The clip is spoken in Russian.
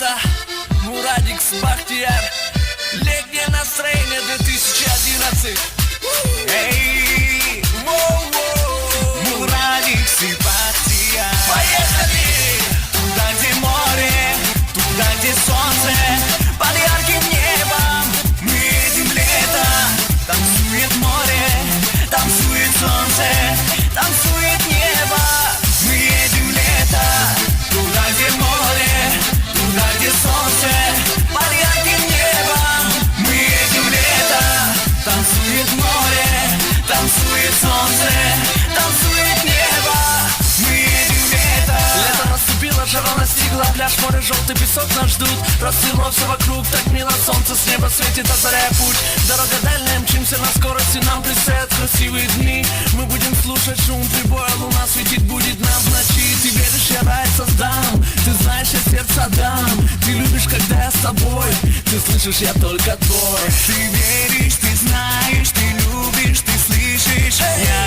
лето, Мурадик с Бахтияр. Летнее настроение 2011. Эй, воу-воу. Мурадик с Бахтияр. Поехали! Туда, где море, туда, где солнце, под ярким небом мы едем в лето. Танцует море, танцует солнце, танцует небо. Мы едем в лето. Туда, где море, туда, где солнце, под ярким небом мы едем в лето. Танцует море, танцует солнце, танцует небо. Мы едем в лето. Лето наступило, жара настигла, пляж, море, желтый песок нас ждут. Расцвело все вокруг, так мило, солнце с неба светит, озаряя путь. Дорога дальняя, мчимся на скорости, нам предстоят красивые дни. Мы будем слушать шум прибоя, луна светить будет нам в ночи. Ты веришь, я рай создам, ты знаешь, я сердце дам. Ты любишь, когда я с тобой, ты слышишь, я только твой. Ты веришь, ты знаешь, ты любишь, ты слышишь, я